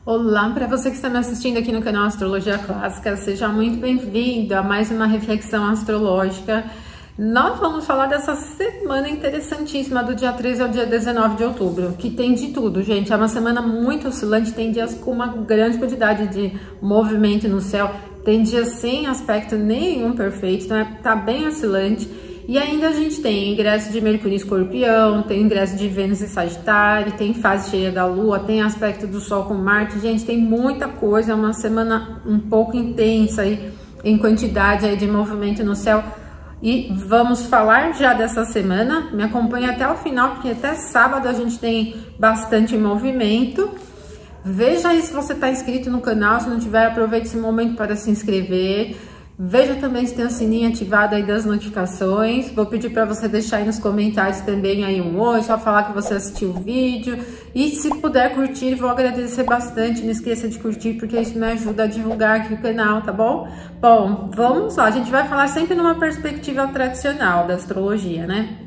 Olá, para você que está me assistindo aqui no canal Astrologia Clássica, seja muito bem-vindo a mais uma reflexão astrológica. Nós vamos falar dessa semana interessantíssima do dia 13 ao dia 19 de outubro, que tem de tudo, gente. É uma semana muito oscilante, tem dias com uma grande quantidade de movimento no céu, tem dias sem aspecto nenhum perfeito, então tá bem oscilante. E ainda a gente tem ingresso de Mercúrio em Escorpião, tem ingresso de Vênus em Sagitário, tem fase cheia da Lua, tem aspecto do Sol com Marte. Gente, tem muita coisa, é uma semana um pouco intensa aí, em quantidade aí de movimento no céu. E vamos falar já dessa semana, me acompanha até o final, porque até sábado a gente tem bastante movimento. Veja aí se você está inscrito no canal, se não tiver, aproveite esse momento para se inscrever. Veja também se tem o sininho ativado aí das notificações. Vou pedir para você deixar aí nos comentários também aí um oi, só falar que você assistiu o vídeo. E se puder curtir, vou agradecer bastante. Não esqueça de curtir, porque isso me ajuda a divulgar aqui o canal, tá bom? Bom, vamos lá. A gente vai falar sempre numa perspectiva tradicional da astrologia, né?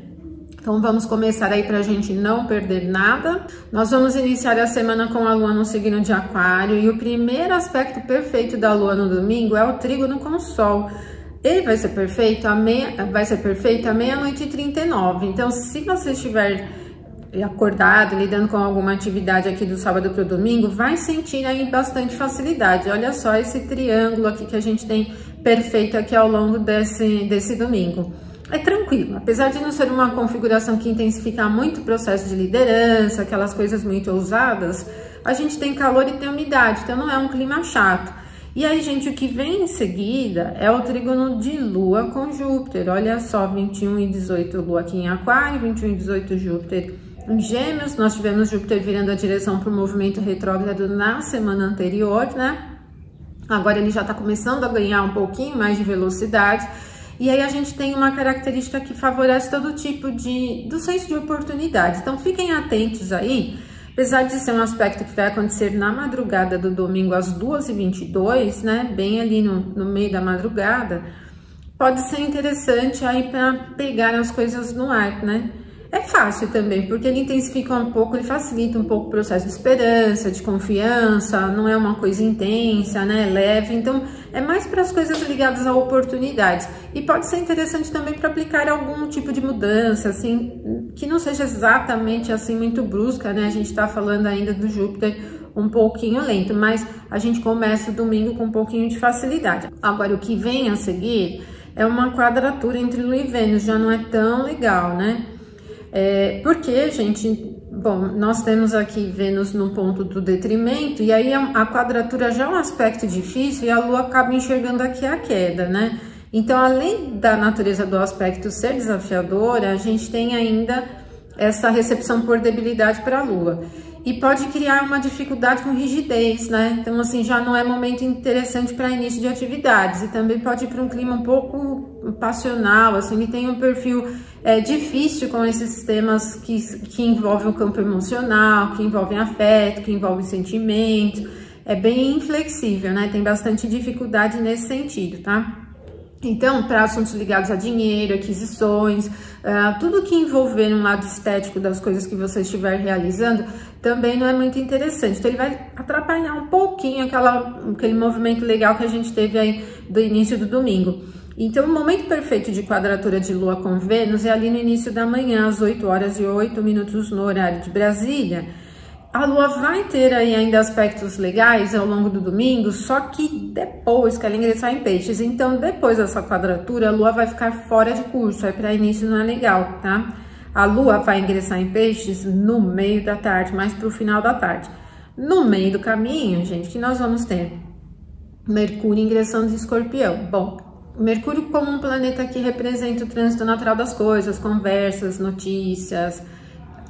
Então vamos começar aí para a gente não perder nada. Nós vamos iniciar a semana com a Lua no signo de Aquário e o primeiro aspecto perfeito da Lua no domingo é o trígono com o Sol. Ele vai ser perfeito à meia-noite e 39. Então, se você estiver acordado, lidando com alguma atividade aqui do sábado para o domingo, vai sentir aí bastante facilidade. Olha só esse triângulo aqui que a gente tem perfeito aqui ao longo desse domingo. É tranquilo, apesar de não ser uma configuração que intensifica muito o processo de liderança, aquelas coisas muito ousadas, a gente tem calor e tem umidade, então não é um clima chato. E aí, gente, o que vem em seguida é o trígono de Lua com Júpiter. Olha só, 21 e 18 Lua aqui em Aquário, 21 e 18 Júpiter em Gêmeos. Nós tivemos Júpiter virando a direção para o movimento retrógrado na semana anterior, né? Agora ele já está começando a ganhar um pouquinho mais de velocidade. E aí a gente tem uma característica que favorece todo tipo do senso de oportunidade. Então fiquem atentos aí, apesar de ser um aspecto que vai acontecer na madrugada do domingo às 2h22, né? Bem ali no meio da madrugada, pode ser interessante aí para pegar as coisas no ar, né? É fácil também, porque ele intensifica um pouco, ele facilita um pouco o processo de esperança, de confiança, não é uma coisa intensa, né, leve, então é mais para as coisas ligadas a oportunidades. E pode ser interessante também para aplicar algum tipo de mudança, assim, que não seja exatamente assim muito brusca, né, a gente está falando ainda do Júpiter um pouquinho lento, mas a gente começa o domingo com um pouquinho de facilidade. Agora, o que vem a seguir é uma quadratura entre Lua e Vênus, já não é tão legal, né? Porque, gente, bom, nós temos aqui Vênus no ponto do detrimento, e aí a quadratura já é um aspecto difícil e a Lua acaba enxergando aqui a queda, né? Então, além da natureza do aspecto ser desafiadora, a gente tem ainda essa recepção por debilidade para a Lua. E pode criar uma dificuldade com rigidez, né? Então, assim, já não é momento interessante para início de atividades. E também pode ir para um clima um pouco passional, assim, ele tem um perfil difícil com esses temas que envolvem o campo emocional, que envolvem afeto, que envolvem sentimento. É bem inflexível, né? Tem bastante dificuldade nesse sentido, tá? Então, para assuntos ligados a dinheiro, aquisições, tudo que envolver um lado estético das coisas que você estiver realizando, também não é muito interessante. Então, ele vai atrapalhar um pouquinho aquele movimento legal que a gente teve aí do início do domingo. Então, o momento perfeito de quadratura de Lua com Vênus é ali no início da manhã, às 8h08 no horário de Brasília. A Lua vai ter aí ainda aspectos legais ao longo do domingo, só que depois que ela ingressar em Peixes. Então, depois dessa quadratura, a Lua vai ficar fora de curso, aí para início não é legal, tá? A Lua vai ingressar em Peixes no meio da tarde, mais para o final da tarde. No meio do caminho, gente, que nós vamos ter Mercúrio ingressando em Escorpião. Bom, Mercúrio como um planeta que representa o trânsito natural das coisas, conversas, notícias,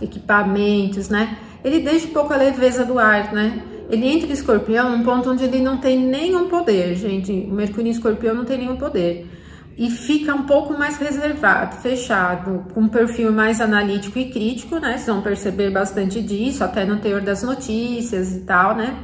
equipamentos, né? Ele deixa um pouco a leveza do ar, né? Ele entra em Escorpião num ponto onde ele não tem nenhum poder, gente. O Mercúrio em Escorpião não tem nenhum poder. E fica um pouco mais reservado, fechado, com um perfil mais analítico e crítico, né? Vocês vão perceber bastante disso, até no teor das notícias e tal, né?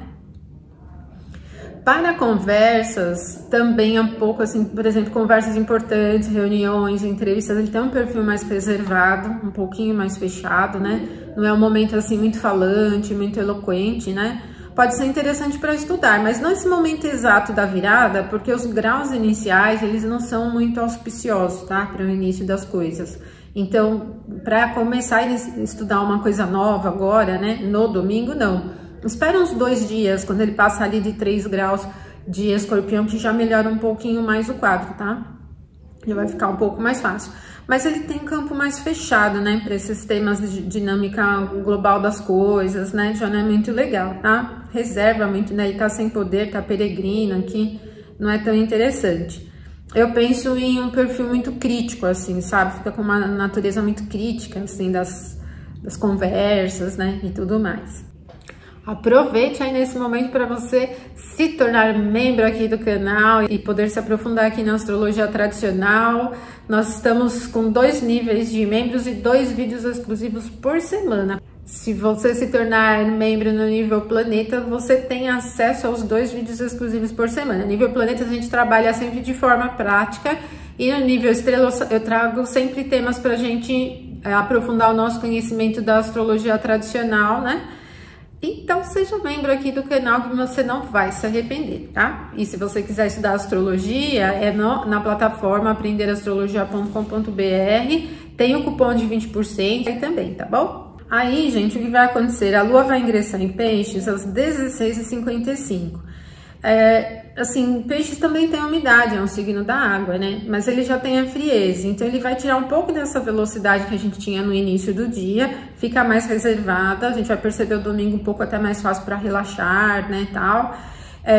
Para conversas, também é um pouco assim, por exemplo, conversas importantes, reuniões, entrevistas, ele tem um perfil mais reservado, um pouquinho mais fechado, né? Não é um momento assim muito falante, muito eloquente, né? pode ser interessante para estudar, mas nesse momento exato da virada, porque os graus iniciais, eles não são muito auspiciosos, tá? Para o início das coisas. Então, para começar a estudar uma coisa nova agora, né, no domingo, não. Espera uns 2 dias, quando ele passa ali de 3 graus de Escorpião, que já melhora um pouquinho mais o quadro, tá? Já vai ficar um pouco mais fácil. Mas ele tem campo mais fechado, né, para esses temas de dinâmica global das coisas, né, já não é muito legal, tá? Reserva muito, né, ele tá sem poder, tá peregrino aqui, não é tão interessante. Eu penso em um perfil muito crítico, assim, sabe? Fica com uma natureza muito crítica, assim, das conversas, né? E tudo mais. Aproveite aí nesse momento para você se tornar membro aqui do canal e poder se aprofundar aqui na astrologia tradicional. Nós estamos com 2 níveis de membros e 2 vídeos exclusivos por semana. Se você se tornar membro no nível planeta, você tem acesso aos 2 vídeos exclusivos por semana. No nível planeta a gente trabalha sempre de forma prática e no nível estrela eu trago sempre temas para a gente aprofundar o nosso conhecimento da astrologia tradicional, né? Então seja membro aqui do canal que você não vai se arrepender, tá? E se você quiser estudar astrologia, é na plataforma aprenderastrologia.com.br, tem o cupom de 20% aí também, tá bom? Aí, gente, o que vai acontecer? A Lua vai ingressar em Peixes às 16h55. Assim, Peixes também tem umidade, é um signo da água, né? Mas ele já tem a frieza, então ele vai tirar um pouco dessa velocidade que a gente tinha no início do dia, fica mais reservada, a gente vai perceber o domingo um pouco até mais fácil para relaxar, né, tal.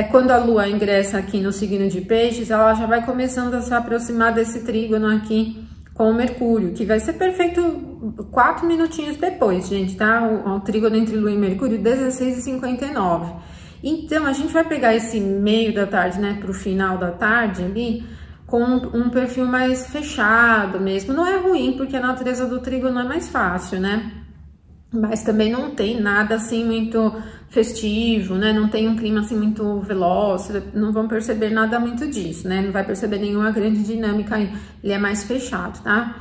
Quando a Lua ingressa aqui no signo de Peixes, ela já vai começando a se aproximar desse trígono aqui com o Mercúrio, que vai ser perfeito 4 minutinhos depois, gente, tá? O trígono entre Lua e Mercúrio, 16h59. Então, a gente vai pegar esse meio da tarde, né, pro final da tarde ali, com um perfil mais fechado mesmo. Não é ruim, porque a natureza do trígono é mais fácil, né? Mas também não tem nada assim muito festivo, né? Não tem um clima assim muito veloz, não vão perceber nada muito disso, né? Não vai perceber nenhuma grande dinâmica aí, ele é mais fechado, tá?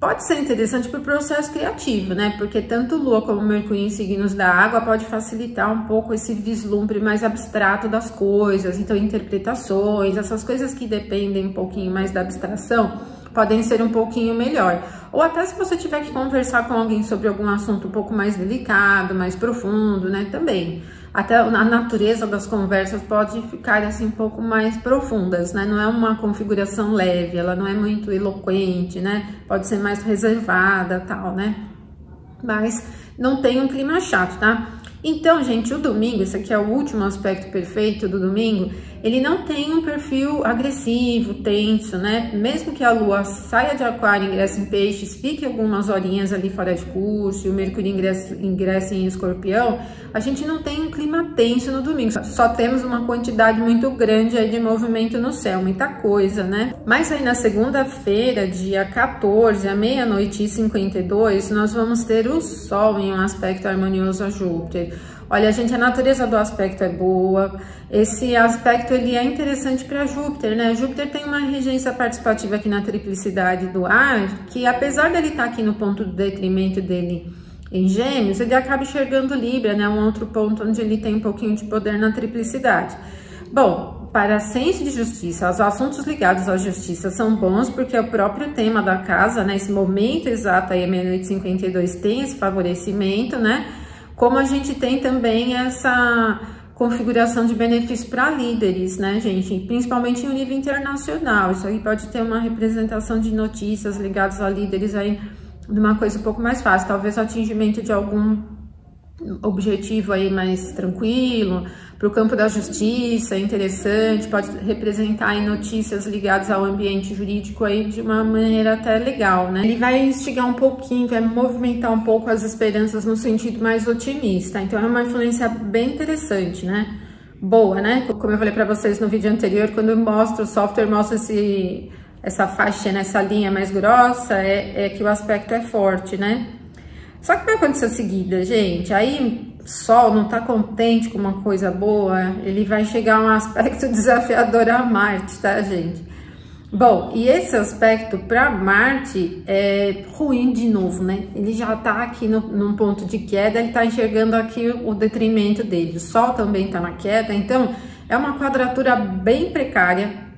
Pode ser interessante para o processo criativo, né? Porque tanto Lua como Mercúrio em signos da água pode facilitar um pouco esse vislumbre mais abstrato das coisas, então interpretações, essas coisas que dependem um pouquinho mais da abstração, podem ser um pouquinho melhor. Ou até se você tiver que conversar com alguém sobre algum assunto um pouco mais delicado, mais profundo, né? Também. Até a natureza das conversas pode ficar assim um pouco mais profundas, né? Não é uma configuração leve, ela não é muito eloquente, né? Pode ser mais reservada, tal, né? Mas não tem um clima chato, tá? Então, gente, o domingo, esse aqui é o último aspecto perfeito do domingo, ele não tem um perfil agressivo, tenso, né? Mesmo que a Lua saia de Aquário e ingresse em Peixes, fique algumas horinhas ali fora de curso, e o Mercúrio ingresse em Escorpião, a gente não tem um clima tenso no domingo, só temos uma quantidade muito grande aí de movimento no céu, muita coisa, né? Mas aí na segunda-feira, dia 14, à 00h52, nós vamos ter o Sol em um aspecto harmonioso a Júpiter. Olha, gente, a natureza do aspecto é boa, esse aspecto ele é interessante para Júpiter, né? Júpiter tem uma regência participativa aqui na triplicidade do ar, que apesar dele estar aqui no ponto do detrimento dele em Gêmeos, ele acaba enxergando Libra, né? Um outro ponto onde ele tem um pouquinho de poder na triplicidade. Bom, para senso de justiça, os assuntos ligados à justiça são bons, porque é o próprio tema da casa, né? Esse momento exato aí, 00h52, tem esse favorecimento, né? Como a gente tem também essa configuração de benefício para líderes, né, gente? Principalmente em um nível internacional. Isso aí pode ter uma representação de notícias ligadas a líderes aí de uma coisa um pouco mais fácil. Talvez o atingimento de algum objetivo aí mais tranquilo. Para o campo da justiça, é interessante, pode representar aí notícias ligadas ao ambiente jurídico aí de uma maneira até legal, né? Ele vai instigar um pouquinho, vai movimentar um pouco as esperanças no sentido mais otimista, então é uma influência bem interessante, né? Boa, né? Como eu falei para vocês no vídeo anterior, quando o software mostra essa faixa, nessa linha mais grossa, é que o aspecto é forte, né? Só que vai acontecer o seguinte, gente, aí Sol não tá contente com uma coisa boa, ele vai chegar a um aspecto desafiador a Marte, tá, gente? Bom, e esse aspecto para Marte é ruim de novo, né? Ele já tá aqui num ponto de queda, ele tá enxergando aqui o detrimento dele. O Sol também tá na queda, então é uma quadratura bem precária.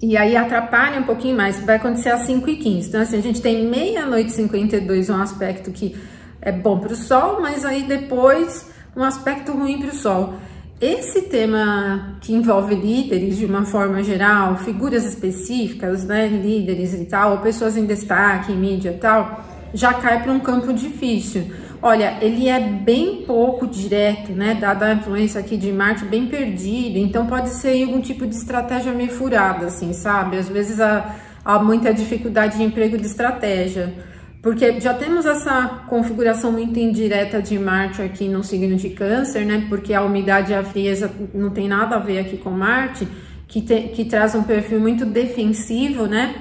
E aí atrapalha um pouquinho mais, vai acontecer às 5h15. Então assim, a gente tem meia-noite 52, um aspecto que é bom para o Sol, mas aí depois um aspecto ruim para o Sol. Esse tema que envolve líderes de uma forma geral, figuras específicas, né, líderes e tal, ou pessoas em destaque, em mídia e tal, já cai para um campo difícil. Olha, ele é bem pouco direto, né, dada a influência aqui de Marte, bem perdido, então pode ser algum tipo de estratégia meio furada, assim, sabe? Às vezes há muita dificuldade de emprego de estratégia. Porque já temos essa configuração muito indireta de Marte aqui no signo de Câncer, né? Porque a umidade e a frieza não tem nada a ver aqui com Marte, que traz um perfil muito defensivo, né?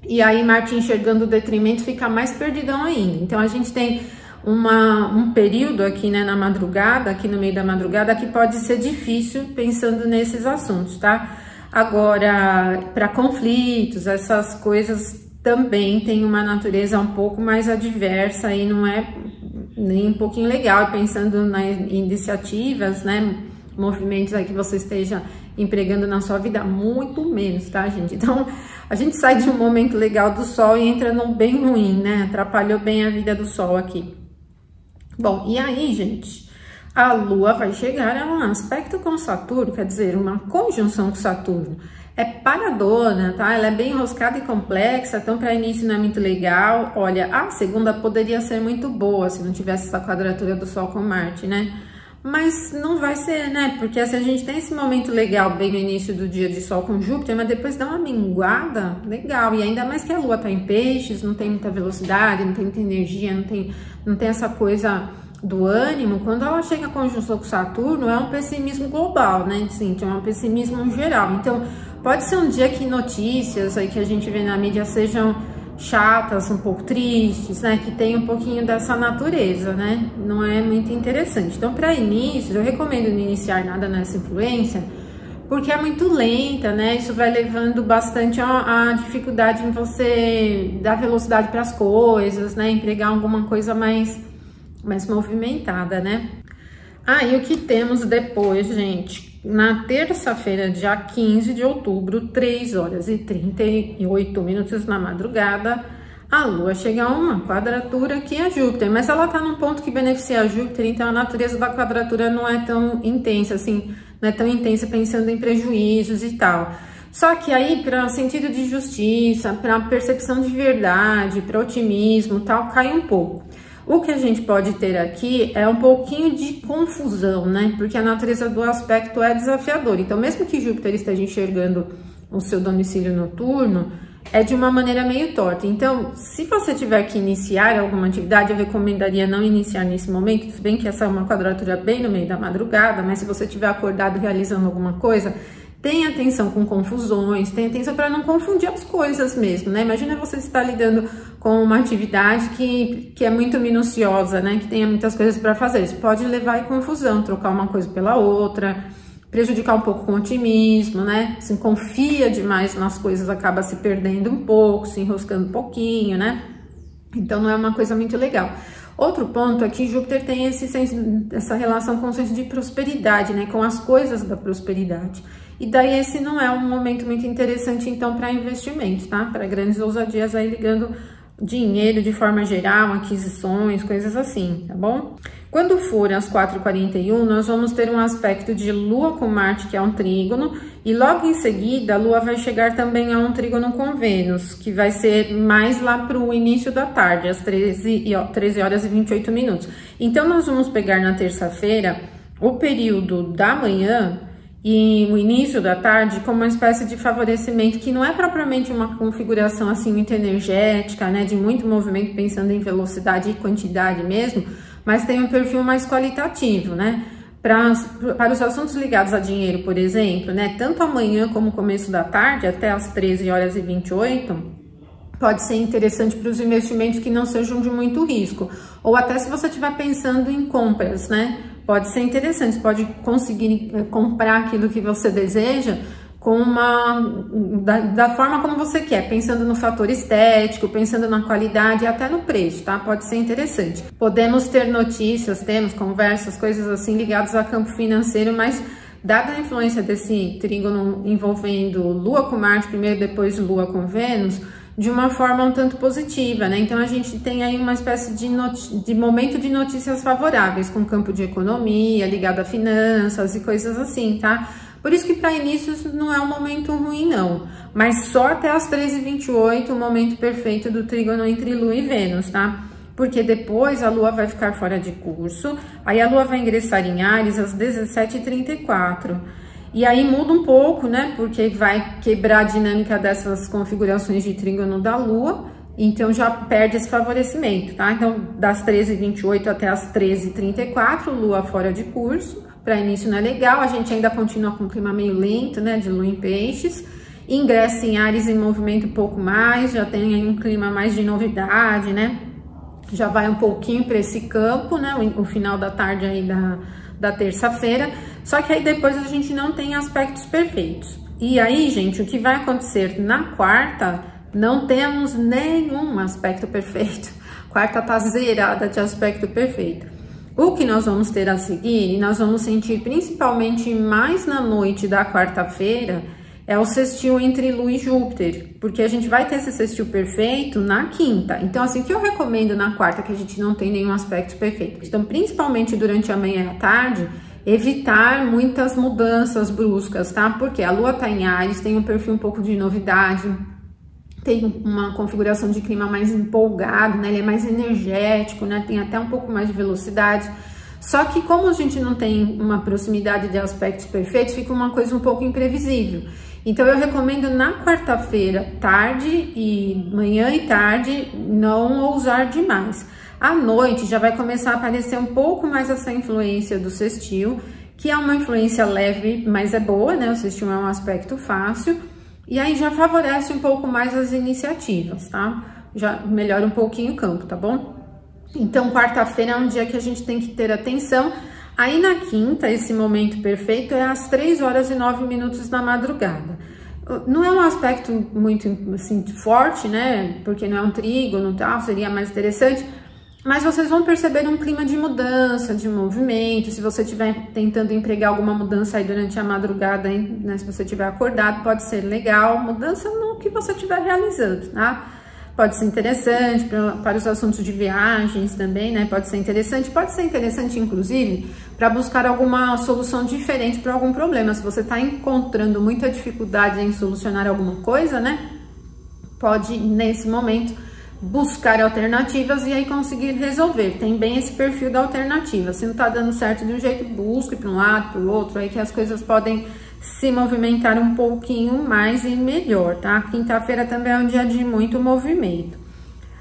E aí Marte enxergando o detrimento fica mais perdidão ainda. Então a gente tem um período aqui, né, na madrugada, aqui no meio da madrugada, que pode ser difícil pensando nesses assuntos, tá? Agora, para conflitos, essas coisas também tem uma natureza um pouco mais adversa e não é nem um pouquinho legal, pensando em iniciativas, né, movimentos aí que você esteja empregando na sua vida, muito menos, tá, gente? Então, a gente sai de um momento legal do Sol e entra num bem ruim, né, atrapalhou bem a vida do Sol aqui. Bom, e aí, gente, a Lua vai chegar a um aspecto com Saturno, quer dizer, uma conjunção com Saturno. É paradona, tá? Ela é bem enroscada e complexa, então para início não é muito legal. Olha, a segunda poderia ser muito boa se não tivesse essa quadratura do Sol com Marte, né? Mas não vai ser, né? Porque assim, a gente tem esse momento legal bem no início do dia de Sol com Júpiter, mas depois dá uma minguada legal. E ainda mais que a Lua tá em Peixes, não tem muita velocidade, não tem muita energia, não tem essa coisa do ânimo. Quando ela chega a conjunção com Saturno, é um pessimismo global, né? Assim, é um pessimismo geral. Então, pode ser um dia que notícias aí que a gente vê na mídia sejam chatas, um pouco tristes, né? Que tem um pouquinho dessa natureza, né? Não é muito interessante. Então, para início, eu recomendo não iniciar nada nessa influência, porque é muito lenta, né? Isso vai levando bastante a dificuldade em você dar velocidade para as coisas, né? Empregar alguma coisa mais movimentada, né? E o que temos depois, gente? Na terça-feira, dia 15 de outubro, 3h38 na madrugada, a Lua chega a uma quadratura que é Júpiter, mas ela tá num ponto que beneficia a Júpiter, então a natureza da quadratura não é tão intensa, assim, não é tão intensa pensando em prejuízos e tal. Só que aí, para sentido de justiça, para percepção de verdade, para otimismo e tal, cai um pouco. O que a gente pode ter aqui é um pouquinho de confusão, né? Porque a natureza do aspecto é desafiadora. Então, mesmo que Júpiter esteja enxergando o seu domicílio noturno, é de uma maneira meio torta. Então, se você tiver que iniciar alguma atividade, eu recomendaria não iniciar nesse momento. Tudo bem que essa é uma quadratura bem no meio da madrugada, mas se você tiver acordado realizando alguma coisa, tenha atenção com confusões, tenha atenção para não confundir as coisas mesmo, né? Imagina você estar lidando com uma atividade que é muito minuciosa, né? Que tenha muitas coisas para fazer. Isso pode levar a confusão, trocar uma coisa pela outra, prejudicar um pouco com o otimismo, né? Se confia demais nas coisas, acaba se perdendo um pouco, se enroscando um pouquinho, né? Então não é uma coisa muito legal. Outro ponto é que Júpiter tem essa relação com o senso de prosperidade, né? Com as coisas da prosperidade. E daí esse não é um momento muito interessante, então, para investimentos, tá? Para grandes ousadias aí ligando dinheiro de forma geral, aquisições, coisas assim, tá bom? Quando for às 4h41, nós vamos ter um aspecto de Lua com Marte, que é um trígono, e logo em seguida a Lua vai chegar também a um trígono com Vênus, que vai ser mais lá para o início da tarde, às 13h28. Então, nós vamos pegar na terça-feira o período da manhã e o início da tarde como uma espécie de favorecimento que não é propriamente uma configuração assim muito energética, né, de muito movimento pensando em velocidade e quantidade mesmo, mas tem um perfil mais qualitativo, né, para os assuntos ligados a dinheiro, por exemplo, né, tanto amanhã como o começo da tarde, até as 13h28, pode ser interessante para os investimentos que não sejam de muito risco, ou até se você estiver pensando em compras, né, pode ser interessante, você pode conseguir comprar aquilo que você deseja com da forma como você quer, pensando no fator estético, pensando na qualidade e até no preço, tá? Pode ser interessante. Podemos ter notícias, temos conversas, coisas assim ligadas a campo financeiro, mas dada a influência desse trígono envolvendo Lua com Marte primeiro, depois Lua com Vênus, de uma forma um tanto positiva, né? Então a gente tem aí uma espécie de momento de notícias favoráveis, com campo de economia, ligado a finanças e coisas assim, tá? Por isso que para inícios não é um momento ruim, não. Mas só até as 13h28, o momento perfeito do trígono entre Lua e Vênus, tá? Porque depois a Lua vai ficar fora de curso, aí a Lua vai ingressar em Áries às 17h34. E aí muda um pouco, né? Porque vai quebrar a dinâmica dessas configurações de trígono da Lua, então já perde esse favorecimento, tá? Então, das 13h28 até as 13h34, Lua fora de curso. Para início não é legal, a gente ainda continua com um clima meio lento, né, de Lua em Peixes. Ingressa em Áries em movimento um pouco mais, já tem aí um clima mais de novidade, né? Já vai um pouquinho para esse campo, né, o final da tarde aí da terça-feira. Só que aí depois a gente não tem aspectos perfeitos. E aí, gente, o que vai acontecer na quarta, não temos nenhum aspecto perfeito. Quarta tá zerada de aspecto perfeito. O que nós vamos ter a seguir, e nós vamos sentir principalmente mais na noite da quarta-feira, é o sextil entre Lua e Júpiter, porque a gente vai ter esse sextil perfeito na quinta. Então, assim, o que eu recomendo na quarta, que a gente não tem nenhum aspecto perfeito? Então, principalmente durante a manhã e a tarde, evitar muitas mudanças bruscas, tá? Porque a Lua tá em Áries, tem um perfil um pouco de novidade, tem uma configuração de clima mais empolgado, né? Ele é mais energético, né? Tem até um pouco mais de velocidade. Só que como a gente não tem uma proximidade de aspectos perfeitos, fica uma coisa um pouco imprevisível. Então eu recomendo na quarta-feira, tarde e manhã e tarde, não ousar demais. À noite já vai começar a aparecer um pouco mais essa influência do sextil, que é uma influência leve, mas é boa, né? O sextil é um aspecto fácil. E aí já favorece um pouco mais as iniciativas, tá? Já melhora um pouquinho o campo, tá bom? Então, quarta-feira é um dia que a gente tem que ter atenção. Aí na quinta, esse momento perfeito é às 3h09 da madrugada. Não é um aspecto muito, assim, forte, né? Porque não é um trígono e tal, seria mais interessante. Mas vocês vão perceber um clima de mudança, de movimento. Se você estiver tentando empregar alguma mudança aí durante a madrugada, né? Se você estiver acordado, pode ser legal. Mudança no que você estiver realizando, tá? Pode ser interessante para os assuntos de viagens também, né? Pode ser interessante, inclusive, para buscar alguma solução diferente para algum problema. Se você está encontrando muita dificuldade em solucionar alguma coisa, né? Pode, nesse momento, buscar alternativas e aí conseguir resolver. Tem bem esse perfil da alternativa. Se não tá dando certo de um jeito, busque para um lado, para o outro, aí que as coisas podem se movimentar um pouquinho mais e melhor, tá? Quinta-feira também é um dia de muito movimento.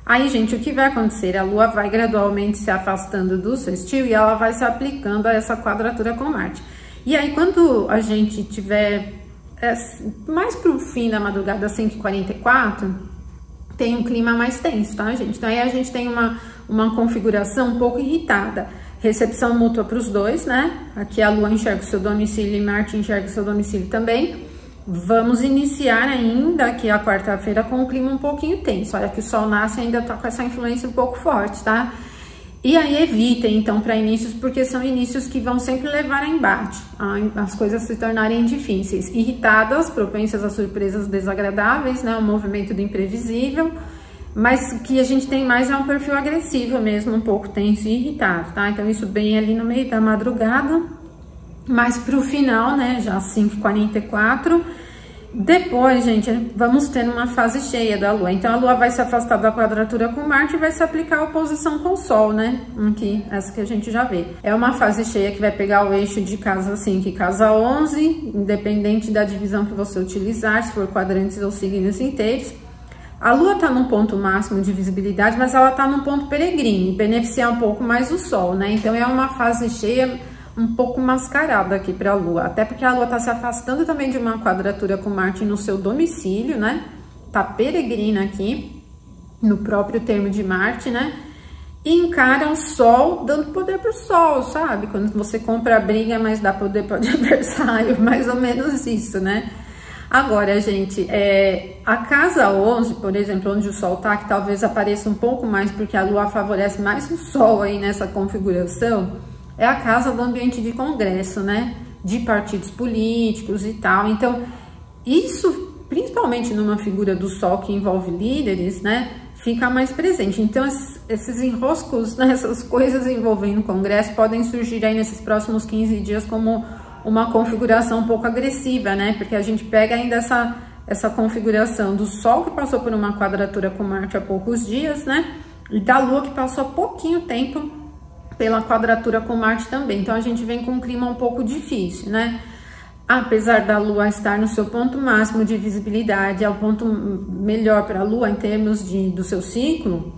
Aí, gente, o que vai acontecer? A Lua vai gradualmente se afastando do sextil e ela vai se aplicando a essa quadratura com Marte. E aí, quando a gente tiver mais pro fim da madrugada, 5h44, tem um clima mais tenso, tá, gente? Então aí a gente tem uma configuração um pouco irritada. Recepção mútua para os dois, né? Aqui a Lua enxerga o seu domicílio e Marte enxerga o seu domicílio também. Vamos iniciar ainda aqui a quarta-feira com um clima um pouquinho tenso. Olha que o Sol nasce e ainda tá com essa influência um pouco forte, tá? E aí evitem, então, para inícios, porque são inícios que vão sempre levar a embate, as coisas se tornarem difíceis. Irritadas, propensas a surpresas desagradáveis, né? O movimento do imprevisível, mas o que a gente tem mais é um perfil agressivo mesmo, um pouco tenso e irritado, tá? Então isso bem ali no meio da madrugada, mas pro final, né, já 5h44, depois, gente, vamos ter uma fase cheia da Lua. Então a Lua vai se afastar da quadratura com Marte e vai se aplicar a oposição com o Sol, né? Aqui, essa que a gente já vê. É uma fase cheia que vai pegar o eixo de casa 5 e casa 11, independente da divisão que você utilizar, se for quadrantes ou signos inteiros. A Lua tá num ponto máximo de visibilidade, mas ela tá num ponto peregrino, beneficiar um pouco mais o Sol, né? Então é uma fase cheia um pouco mascarada aqui para a Lua, até porque a Lua tá se afastando também de uma quadratura com Marte no seu domicílio, né? Tá peregrina aqui, no próprio termo de Marte, né? E encara o Sol, dando poder pro Sol, sabe? Quando você compra a briga, mas dá poder para o adversário, mais ou menos isso, né? Agora, gente, a casa 11, por exemplo, onde o Sol tá, que talvez apareça um pouco mais, porque a Lua favorece mais o Sol aí nessa configuração, é a casa do ambiente de congresso, né? De partidos políticos e tal. Então, isso, principalmente numa figura do Sol que envolve líderes, né? Fica mais presente. Então, esses enroscos, né, essas coisas envolvendo o Congresso podem surgir aí nesses próximos 15 dias como uma configuração um pouco agressiva, né? Porque a gente pega ainda essa configuração do Sol, que passou por uma quadratura com Marte há poucos dias, né? E da Lua, que passou há pouquinho tempo pela quadratura com Marte também. Então, a gente vem com um clima um pouco difícil, né? Apesar da Lua estar no seu ponto máximo de visibilidade, é o ponto melhor para a Lua em termos do seu ciclo,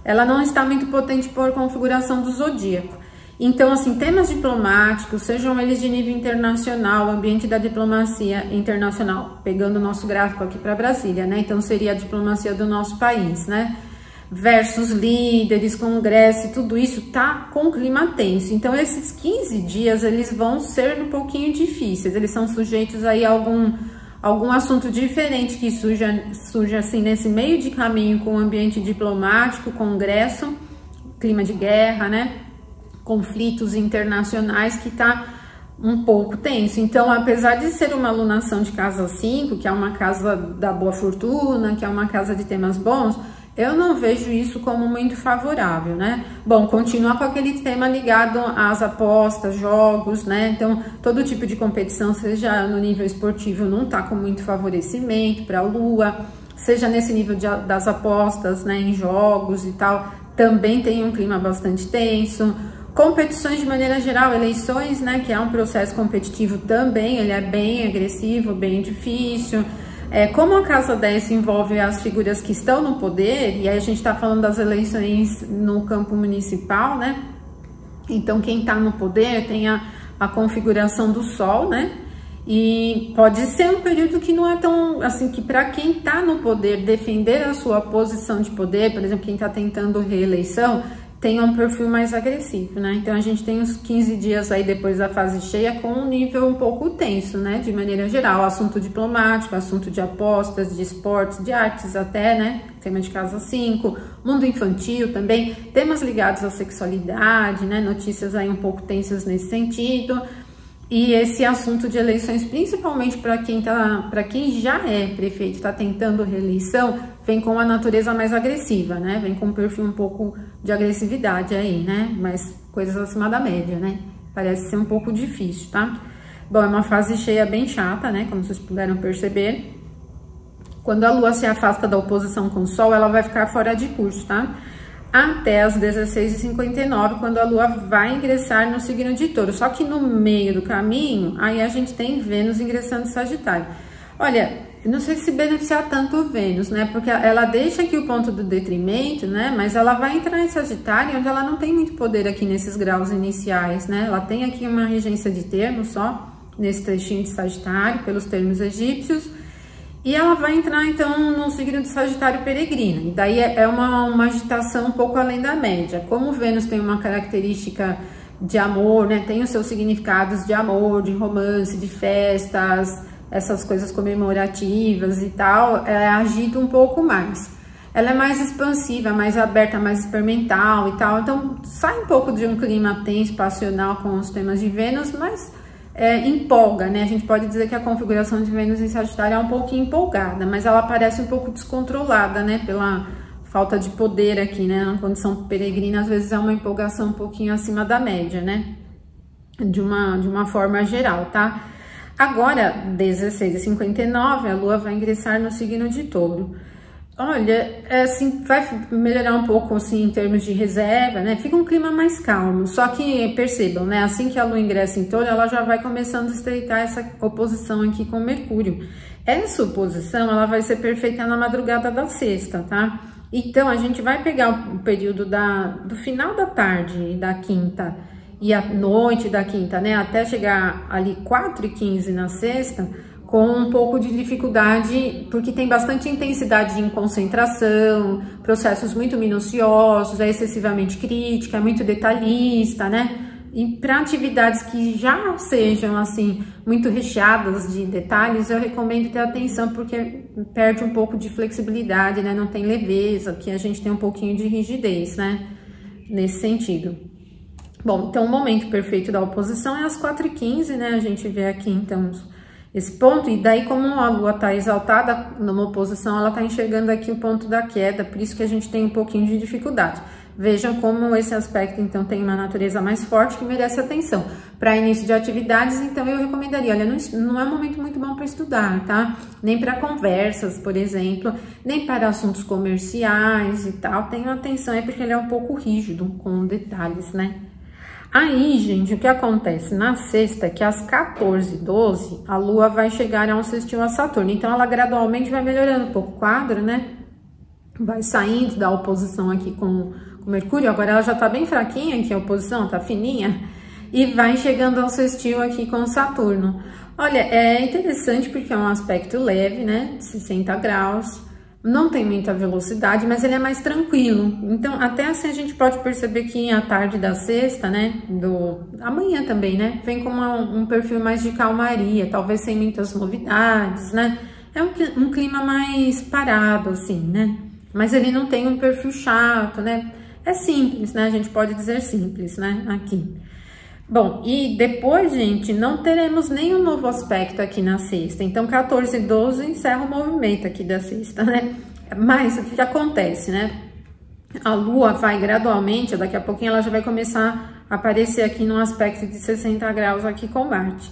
ela não está muito potente por configuração do zodíaco. Então, assim, temas diplomáticos, sejam eles de nível internacional, ambiente da diplomacia internacional, pegando o nosso gráfico aqui para Brasília, né? Então, seria a diplomacia do nosso país, né? Versus líderes, congresso, tudo isso tá com clima tenso. Então, esses 15 dias, eles vão ser um pouquinho difíceis. Eles são sujeitos aí a algum assunto diferente que surge assim nesse meio de caminho com o ambiente diplomático, congresso, clima de guerra, né? Conflitos internacionais que tá um pouco tenso. Então, apesar de ser uma alunação de casa 5, que é uma casa da boa fortuna, que é uma casa de temas bons, eu não vejo isso como muito favorável, né? Bom, continua com aquele tema ligado às apostas, jogos, né? Então, todo tipo de competição, seja no nível esportivo, não tá com muito favorecimento para a Lua, seja nesse nível das apostas, né, em jogos e tal, também tem um clima bastante tenso. Competições de maneira geral, eleições, né, que é um processo competitivo também, ele é bem agressivo, bem difícil. Como a casa 10 envolve as figuras que estão no poder, e aí a gente está falando das eleições no campo municipal, né? Então, quem está no poder tem a configuração do Sol, né? E pode ser um período que não é tão, assim, que para quem está no poder, defender a sua posição de poder, por exemplo, quem está tentando reeleição, tem um perfil mais agressivo, né? Então, a gente tem uns 15 dias aí depois da fase cheia com um nível um pouco tenso, né? De maneira geral, assunto diplomático, assunto de apostas, de esportes, de artes até, né? Tema de casa 5, mundo infantil também, temas ligados à sexualidade, né? Notícias aí um pouco tensas nesse sentido. E esse assunto de eleições, principalmente para quem já é prefeito, está tentando reeleição, vem com a natureza mais agressiva, né? Vem com um perfil um pouco de agressividade aí, né? Mas coisas acima da média, né? Parece ser um pouco difícil, tá? Bom, é uma fase cheia bem chata, né? Como vocês puderam perceber. Quando a Lua se afasta da oposição com o Sol, ela vai ficar fora de curso, tá? Até as 16h59, quando a Lua vai ingressar no signo de Touro. Só que no meio do caminho, aí a gente tem Vênus ingressando em Sagitário. Olha, não sei se beneficiar tanto o Vênus, né? Porque ela deixa aqui o ponto do detrimento, né? Mas ela vai entrar em Sagitário, onde ela não tem muito poder aqui nesses graus iniciais, né? Ela tem aqui uma regência de termos só, nesse trechinho de Sagitário, pelos termos egípcios. E ela vai entrar, então, no signo de Sagitário peregrino. E daí é uma agitação um pouco além da média. Como Vênus tem uma característica de amor, né? Tem os seus significados de amor, de romance, de festas, essas coisas comemorativas e tal, ela agita um pouco mais. Ela é mais expansiva, mais aberta, mais experimental e tal. Então, sai um pouco de um clima tenso, passional com os temas de Vênus, mas empolga, né? A gente pode dizer que a configuração de Vênus em Sagitário é um pouquinho empolgada, mas ela parece um pouco descontrolada, né? Pela falta de poder aqui, né? Na condição peregrina, às vezes é uma empolgação um pouquinho acima da média, né? De uma forma geral, tá? Agora, 16h59, a Lua vai ingressar no signo de Touro. Olha, assim, vai melhorar um pouco, assim, em termos de reserva, né? Fica um clima mais calmo. Só que, percebam, né? Assim que a Lua ingressa em Touro, ela já vai começando a estreitar essa oposição aqui com Mercúrio. Essa oposição, ela vai ser perfeita na madrugada da sexta, tá? Então, a gente vai pegar o período do final da tarde da quinta e a noite da quinta, né? Até chegar ali 4h15 na sexta, com um pouco de dificuldade, porque tem bastante intensidade em concentração, processos muito minuciosos, é excessivamente crítica, é muito detalhista, né? E para atividades que já sejam assim muito recheadas de detalhes, eu recomendo ter atenção, porque perde um pouco de flexibilidade, né? Não tem leveza, que a gente tem um pouquinho de rigidez, né? Nesse sentido. Bom, então o momento perfeito da oposição é às 4h15, né? A gente vê aqui então esse ponto, e daí como a Lua está exaltada numa oposição, ela está enxergando aqui o ponto da queda, por isso que a gente tem um pouquinho de dificuldade. Vejam como esse aspecto, então, tem uma natureza mais forte que merece atenção. Para início de atividades, então, eu recomendaria, olha, não é um momento muito bom para estudar, tá? Nem para conversas, por exemplo, nem para assuntos comerciais e tal. Tenham atenção aí, porque ele é um pouco rígido, com detalhes, né? Aí, gente, o que acontece na sexta é que às 14h12, a Lua vai chegar a um sextil a Saturno. Então, ela gradualmente vai melhorando um pouco o quadro, né? Vai saindo da oposição aqui com Mercúrio. Agora ela já tá bem fraquinha aqui, a oposição tá fininha. E vai chegando ao sextil aqui com Saturno. Olha, é interessante porque é um aspecto leve, né? De 60 graus. Não tem muita velocidade, mas ele é mais tranquilo. Então, até assim a gente pode perceber que à tarde da sexta, né? Amanhã também, né? Vem com um perfil mais de calmaria, talvez sem muitas novidades, né? É um clima mais parado, assim, né? Mas ele não tem um perfil chato, né? É simples, né? A gente pode dizer simples, né? Aqui. Bom, e depois, gente, não teremos nenhum novo aspecto aqui na sexta. Então, 14h12 encerra o movimento aqui da sexta, né? Mas o que acontece, né? A Lua vai gradualmente, daqui a pouquinho ela já vai começar a aparecer aqui num aspecto de 60 graus aqui com Marte.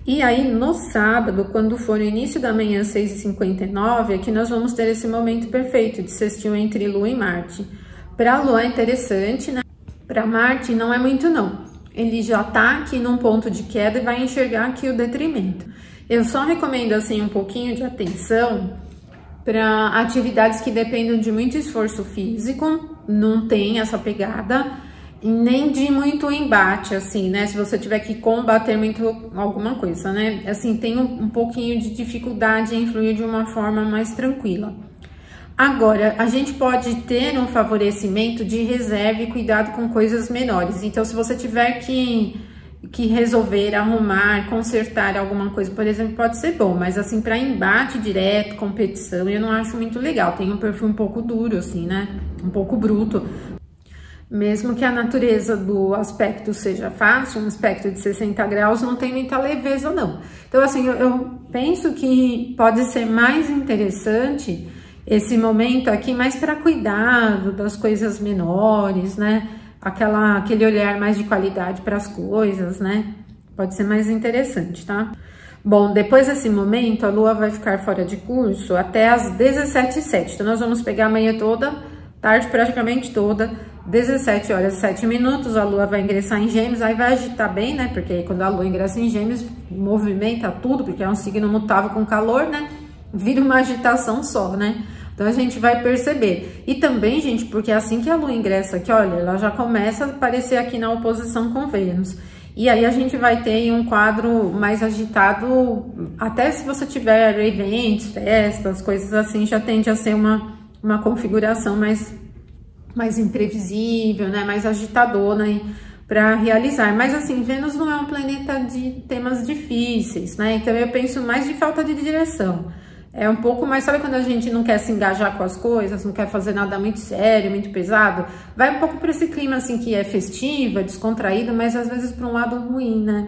E aí, no sábado, quando for o início da manhã, 6h59, aqui nós vamos ter esse momento perfeito de sextil entre Lua e Marte. Para a Lua é interessante, né? Para Marte não é muito, não. Ele já tá aqui num ponto de queda e vai enxergar aqui o detrimento. Eu só recomendo, assim, um pouquinho de atenção para atividades que dependam de muito esforço físico, não tem essa pegada, nem de muito embate, assim, né? Se você tiver que combater muito alguma coisa, né? Assim, tem um pouquinho de dificuldade em fluir de uma forma mais tranquila. Agora, a gente pode ter um favorecimento de reserva e cuidado com coisas menores. Então, se você tiver que resolver, arrumar, consertar alguma coisa, por exemplo, pode ser bom. Mas, assim, para embate direto, competição, eu não acho muito legal. Tem um perfil um pouco duro, assim, né? Um pouco bruto. Mesmo que a natureza do aspecto seja fácil, um aspecto de 60 graus, não tem muita leveza, não. Então, assim, eu penso que pode ser mais interessante esse momento aqui, mais para cuidado das coisas menores, né? Aquele olhar mais de qualidade para as coisas, né? Pode ser mais interessante, tá? Bom, depois desse momento, a Lua vai ficar fora de curso até às 17h07. Então, nós vamos pegar a manhã toda, tarde praticamente toda, 17h07, a Lua vai ingressar em Gêmeos, aí vai agitar bem, né? Porque quando a Lua ingressa em Gêmeos, movimenta tudo, porque é um signo mutável com calor, né? Vira uma agitação só, né? Então, a gente vai perceber. E também, gente, porque assim que a Lua ingressa aqui, olha, ela já começa a aparecer aqui na oposição com Vênus. E aí, a gente vai ter um quadro mais agitado, até se você tiver eventos, festas, coisas assim, já tende a ser uma configuração mais imprevisível, né? Mais agitadora, né? Para realizar. Mas, assim, Vênus não é um planeta de temas difíceis, né? Então, eu penso mais de falta de direção. É um pouco mais, sabe quando a gente não quer se engajar com as coisas, não quer fazer nada muito sério, muito pesado? Vai um pouco para esse clima, assim, que é festivo, é descontraído, mas às vezes para um lado ruim, né?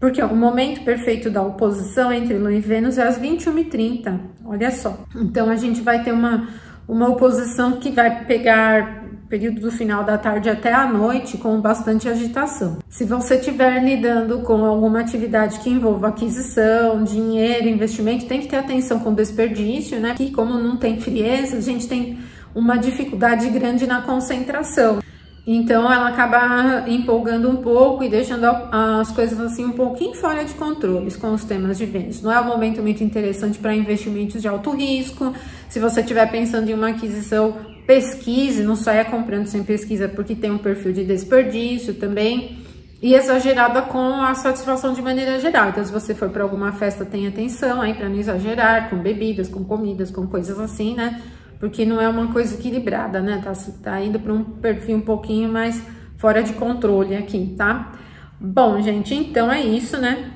Porque ó, o momento perfeito da oposição entre Lua e Vênus é às 21h30, olha só. Então, a gente vai ter uma oposição que vai pegar período do final da tarde até a noite com bastante agitação. Se você estiver lidando com alguma atividade que envolva aquisição, dinheiro, investimento, tem que ter atenção com desperdício, né? Que como não tem frieza, a gente tem uma dificuldade grande na concentração. Então, ela acaba empolgando um pouco e deixando as coisas assim um pouquinho fora de controles com os temas de Vênus. Não é um momento muito interessante para investimentos de alto risco. Se você estiver pensando em uma aquisição, pesquise, não saia comprando sem pesquisa, porque tem um perfil de desperdício também e exagerada com a satisfação de maneira geral. Então, se você for para alguma festa, tenha atenção aí para não exagerar com bebidas, com comidas, com coisas assim, né? Porque não é uma coisa equilibrada, né? Tá indo para um perfil um pouquinho mais fora de controle aqui, tá? Bom, gente, então é isso, né?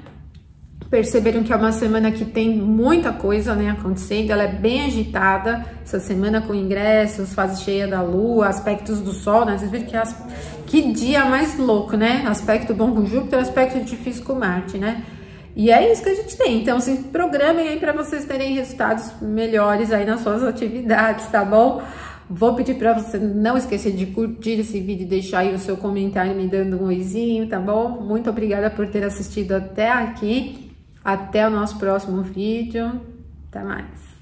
Perceberam que é uma semana que tem muita coisa, né, acontecendo, ela é bem agitada, essa semana com ingressos, fase cheia da lua, aspectos do sol, né, vocês viram que dia mais louco, né, aspecto bom com Júpiter, aspecto difícil com Marte, né, e é isso que a gente tem, então se programem aí para vocês terem resultados melhores aí nas suas atividades, tá bom? Vou pedir para você não esquecer de curtir esse vídeo e deixar aí o seu comentário me dando um oizinho, tá bom? Muito obrigada por ter assistido até aqui. Até o nosso próximo vídeo. Até mais.